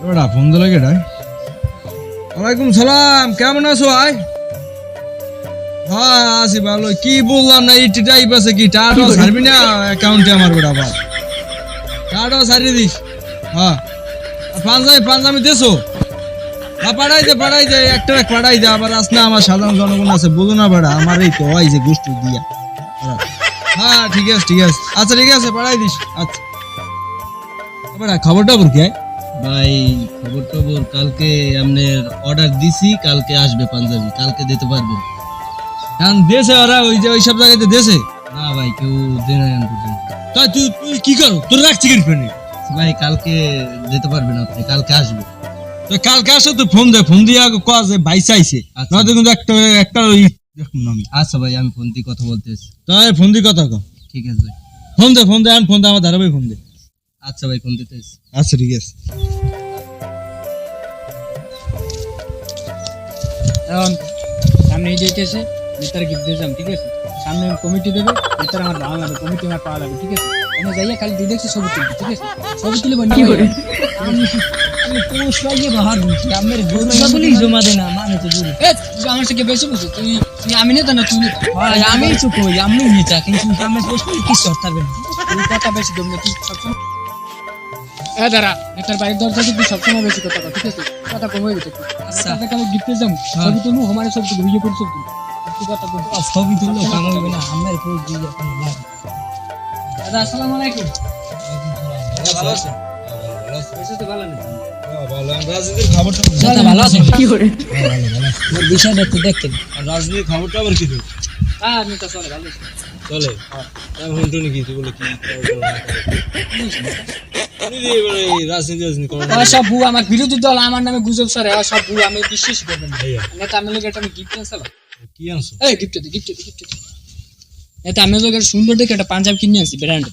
এবারে ফোন দিলে কেডা? ওয়ালাইকুম সালাম, কেমন আছো ভাই? হ্যাঁ আছি ভালো। কি বললাম না, ইটি টাইপ আছে কি টাটাও ছাড়বি না অ্যাকাউন্টে আমার বেটা ভাই, টাটাও ছাড়িয়ে দিস। হ্যাঁ পাঞ্জাবি দেছো? হ্যাঁ পাঠাই দে একটা পাঠাই দে। আবার আস না, আমার সাধারণ জনগণ আছে বলো না বেড়া, আমার এই তো হয় যে গোষ্ঠী দিয়া। হ্যাঁ ঠিক আছে আচ্ছা ঠিক আছে পাঠাই দিস। আচ্ছা বেড়া খবরটা বল কি ভাই? খবর টবর কালকে আপনার অর্ডার দিছি, কালকে আসবে পাঞ্জাবি, কালকে দিতে পারবেন? কারণ দেশে ওরা ওই যে ওইসব জায়গাতে দেশে না ভাই, কেউ দেয় না এখন পর্যন্ত। তাই তুই কি করো, তোর রাখছি কি ফেনে? ভাই কালকে দিতে পারবেন আপনি, কালকে আসবে। তো কালকে আসো, তুই ফোন দিয়ে আগে কয়া যে ভাই চাইছে, নয়তো কিন্তু একটা দেখুন আমি। আচ্ছা ভাই, আমি ফোন দিয়ে কথা বলতেছি। তাই ফোন দিয়ে কথা কও। ঠিক আছে ভাই। ফোন দে আমার ধারাবাহিক ফোন দে। আচ্ছা ভাই, ফোন দিতেছি। আচ্ছা ঠিক আছে। এখন সামনে ঈদ এসে নেতার গিফট দিয়ে যাম, ঠিক আছে? সামনে কমিটি দেবে, নেতার আমার ভালো লাগবে, কমিটি আমার পাওয়া লাগবে, ঠিক আছে? এনে যাইয়া খালি দিয়ে দেখছি ছবি তুলবি, ঠিক আছে? ছবি তুলে বন্ধ করে পোস্ট লাগিয়ে বাহার দিচ্ছি আমার গরু জমা দে না মানে তো জুড়ি আমার থেকে বেশি বুঝছো তুই। আমি নেতা না তুই নেতা? আমি তো কই আমি নেতা, কিন্তু আমি পোস্ট কি করতে পারবে না, তুই কথা বেশি দম না, তুই সবসময় দাঁড়া নেতার বাড়ির দরজা তুই সবসময় বেশি কথা কর, ঠিক আছে? কথা কমে গেছে। আচ্ছা আমি গিফটে যাম, ছবি তুলবো আমার সব ঘুরিয়ে পড়ি সব তুই কথা বল। ছবি তুললো কাম হবে না, আমরা পোস্ট দিয়ে এখন লাগ। দাদা আসসালামু আলাইকুম। ভালো আছেন? বেশি তো ভালো নেই। রাজনীতির খবরটা দাদা ভালো আছেন? কি করে ভালো বিষয়টা একটু দেখতেন। রাজনীতির খবরটা আবার কি? হ্যাঁ আমি তো চলে ভালো চলে হুন্টুনি কি তুই বলে কি রাজনীতি করো না? সব ভু আমার বিরোধী দল আমার নামে গুজব সরে, সব ভু আমি বিশ্বাস করবেন না। নেতা আমি লোক আমি গিফট আনছিলাম। কি আনছো? এই গিফট দে নেতা আমি লোক সুন্দর দেখে একটা পাঞ্জাবি কিনে আনছি ব্র্যান্ড।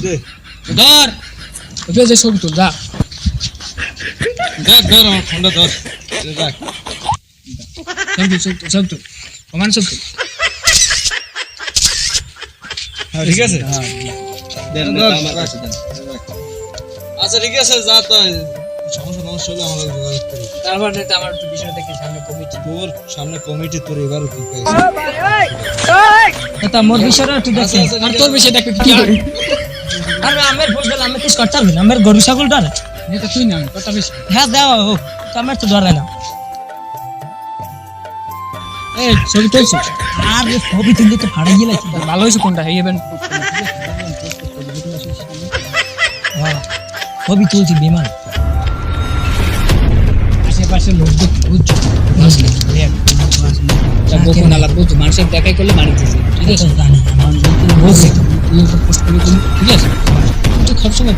দে ধর ওই যে ছবি তুল যা ধর আমার ফোনটা ধর। দেখ সব তুল সমান সব তুল। ঠিক আছে আচ্ছা ঠিক আছে যা, তো সমস্যা হলে আমার যোগাযোগ করি। তারপর নেতা আমার একটু বিষয় দেখে সামনে কমিটি তোর সামনে কমিটি তোর এবারও কি নেতা মোর বিষয়টা একটু দেখে আর তোর বিষয় দেখে কি করে। আর আমার ভোট গেল আমি কিছু করতে পারবি না, আমার গরু ছাগলটা নেতা তুই না কথা বেশি। হ্যাঁ দেওয়া হোক, আমার তো ধরে না। এই ছবি তুলছি আর ছবি তুলতে তো ফাড়াই গেলে ভালো হয়েছে কোনটা এই ইভেন্ট। হ্যাঁ ছবি তুলছি বিমান আশেপাশে লোক বুঝছো মানুষের দেখাই করলে মানিতেছে, ঠিক আছে? জানি বলছি ঠিক আছে, তুই সব সময়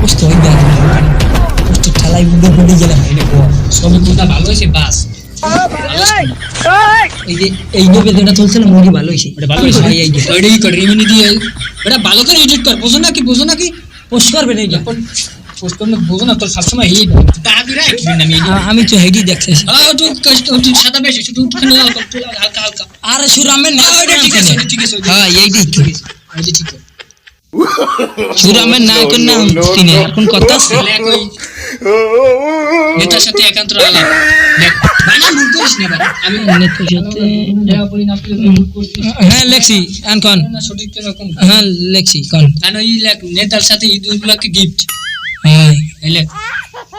পোস্ট হয়ে যায় পোস্ট ঠেলাই উঠে পড়ে গেলাম। ছবি তুলটা ভালো হয়েছে বাস। এই যে এই যেটা চলছে না মুভি ভালো হয়েছে, ওটা ভালো হয়েছে। এই যে ওইটাই কর রিমিনি দিয়ে এটা ভালো করে এডিট কর, বোঝো না কি পোস্ট করবে না এটা পোস্ট করলে বোঝো না তোর সবসময় এই আমি তো হেডি দেখছি। একটু সাদা বেশি শুধু লাল কর হালকা আর সুরামের না ঠিক আছে হ্যাঁ এইটাই ঠিক আছে এই ঠিক আছে সুরামের না কোন না তিনি এখন কথা আছে নেতার সাথে একান্ত আলাপ বানা ভুল করিস না ভাই। আমি নেতার সাথে হ্যাঁ লেখছি আনকন সঠিক রকম হ্যাঁ লেখছি কোন কারণ এই লেখ নেতার সাথে ঈদ উপলক্ষে গিফট। হ্যাঁ এই লেখ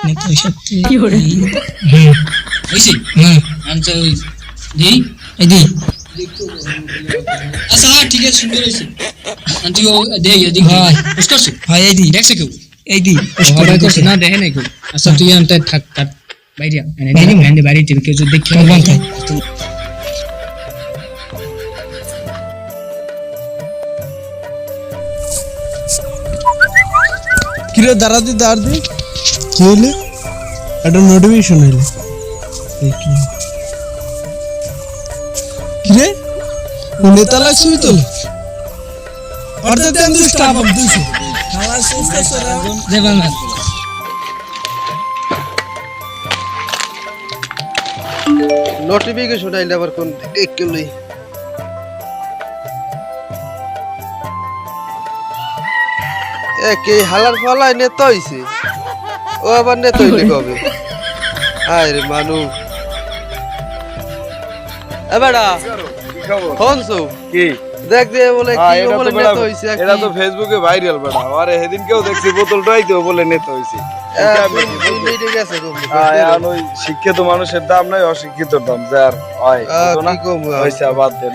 নেতার সাথে কি করে হ্যাঁ হইছে হ্যাঁ আনছো দেই এই দি আচ্ছা ঠিক আছে সুন্দর হইছে আন্টি ও দেই এদিকে হ্যাঁ পোস্ট করছ হ্যাঁ এই দি দেখছ কেউ এই দি পোস্ট করছ না দেখে নাই কেউ। আচ্ছা তুই আনতে থাক বাইরে এনে বাইরে টিভি কেউ যদি দেখে বন্ধ থাকে কিরে দাঁড়া দি কি হইলে একটা নোটিফিকেশন হইলে কিরে নেতা লাগছে তো অর্থাৎ আমি স্টাফ আপ দিছি খালা সুস্থ সরা দেবাল না নোটিফিকেশন আইলে আবার কোন দেখলই কে হালার ফলায় নেতা হইছে ও আবার নেতা হইলে কবে আয় রে মানু এ বেড়া হনসু কি দেখ দে বলে কি এটা তো বলে বেড়া, নেতা হইছে এটা তো ফেসবুকে ভাইরাল বেটা আরে সেদিন কেউ দেখছি বোতলটাই তো বলে নেতা হইছে গেছে এখন ওই শিক্ষিত মানুষের দাম নাই অশিক্ষিত দাম যার হয় কি কম হয়েছে বাদ দে